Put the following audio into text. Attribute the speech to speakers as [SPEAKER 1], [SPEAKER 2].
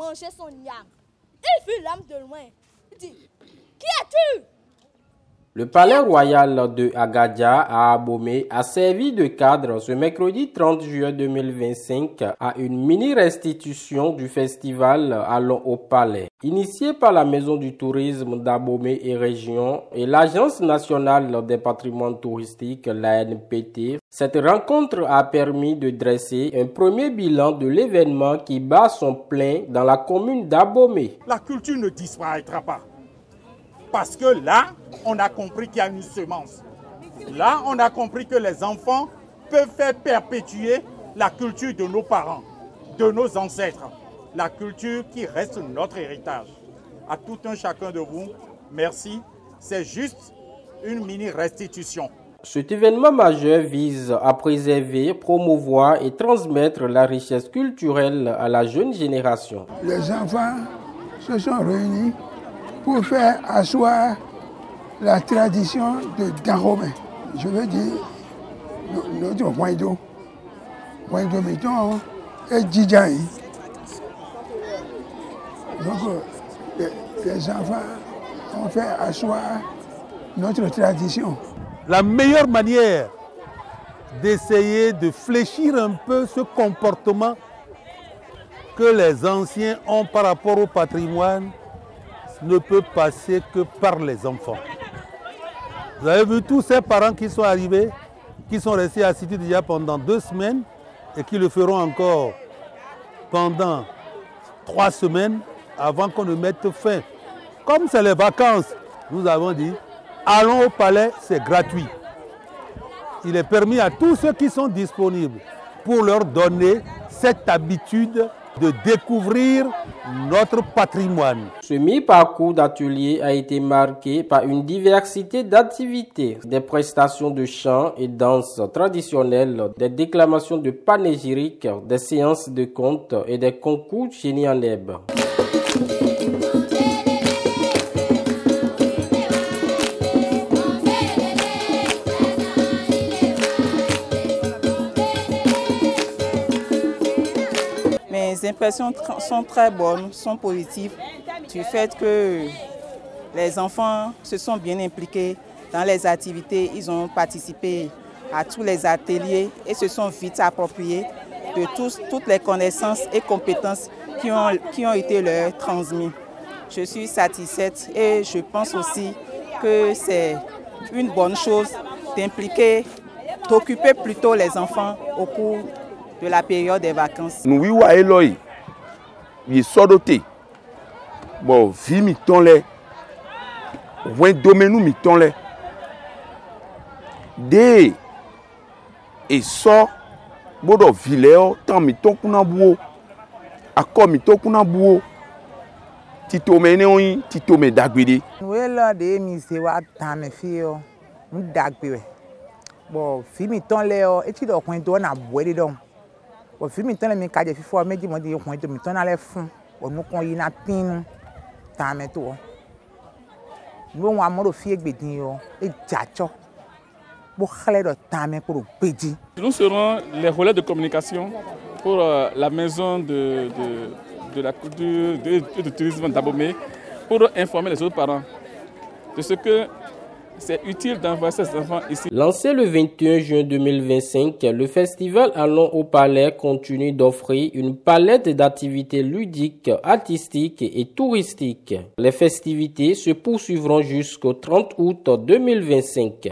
[SPEAKER 1] manger son yam. Il fut l'âme de loin. Il dit, qui es-tu?
[SPEAKER 2] Le palais royal de Agadia à Abomey a servi de cadre ce mercredi 30 juillet 2025 à une mini-restitution du festival Allons au Palais. Initié par la Maison du tourisme d'Abomey et région et l'Agence nationale des patrimoines touristiques, l'ANPT, cette rencontre a permis de dresser un premier bilan de l'événement qui bat son plein dans la commune d'Abomey.
[SPEAKER 3] La culture ne disparaîtra pas. Parce que là, on a compris qu'il y a une semence. Là, on a compris que les enfants peuvent faire perpétuer la culture de nos parents, de nos ancêtres. La culture qui reste notre héritage. À tout un chacun de vous, merci. C'est juste une mini-restitution.
[SPEAKER 2] Cet événement majeur vise à préserver, promouvoir et transmettre la richesse culturelle à la jeune génération.
[SPEAKER 4] Les enfants se sont réunis pour faire asseoir la tradition de Dahomey. Je veux dire, notre Waido Miton et Djidjaï. Donc, les enfants ont fait asseoir notre tradition.
[SPEAKER 5] La meilleure manière d'essayer de fléchir un peu ce comportement que les anciens ont par rapport au patrimoine ne peut passer que par les enfants. Vous avez vu tous ces parents qui sont arrivés, qui sont restés assis déjà pendant 2 semaines et qui le feront encore pendant 3 semaines avant qu'on ne mette fin. Comme c'est les vacances, nous avons dit, allons au palais, c'est gratuit. Il est permis à tous ceux qui sont disponibles pour leur donner cette habitude de découvrir notre patrimoine.
[SPEAKER 2] Ce mi-parcours d'atelier a été marqué par une diversité d'activités, des prestations de chant et danse traditionnelles, des déclamations de panégyrique, des séances de contes et des concours de génie en herbe.
[SPEAKER 6] Mes impressions sont très bonnes, sont positives, du fait que les enfants se sont bien impliqués dans les activités, ils ont participé à tous les ateliers et se sont vite appropriés de toutes les connaissances et compétences qui ont été leur transmises. Je suis satisfaite et je pense aussi que c'est une bonne chose d'impliquer, d'occuper plutôt les enfants au cours de la période des vacances.
[SPEAKER 7] Nous vivons à Eloï, il est doté. Bon, vie mi ton le, ouin domaine mi ton le. De et so, bodo vileo tant mi ton kuna buo, akko mi ton kuna buo. Tito me neoyi, tito me dagbede.
[SPEAKER 8] Nous là de mi se wa tame fio, mu dagbe. Bon, fi mi ton le o, eti do kwen do na boede don. Bon, fi mi ton le mi kaje fi fo meji mo di kwen do mi ton na le fun. Bon, nous kon yi na tin tame to. Nous wa mo do fi egbedin yo, e jacho. Bo khale do tame pour gbedi.
[SPEAKER 9] Nous serons les relais de communication pour la maison de la culture et du tourisme d'Abomey pour informer les autres parents de ce que c'est utile d'envoyer ces enfants ici.
[SPEAKER 2] Lancé le 21 juin 2025, le festival Allons au Palais continue d'offrir une palette d'activités ludiques, artistiques et touristiques. Les festivités se poursuivront jusqu'au 30 août 2025.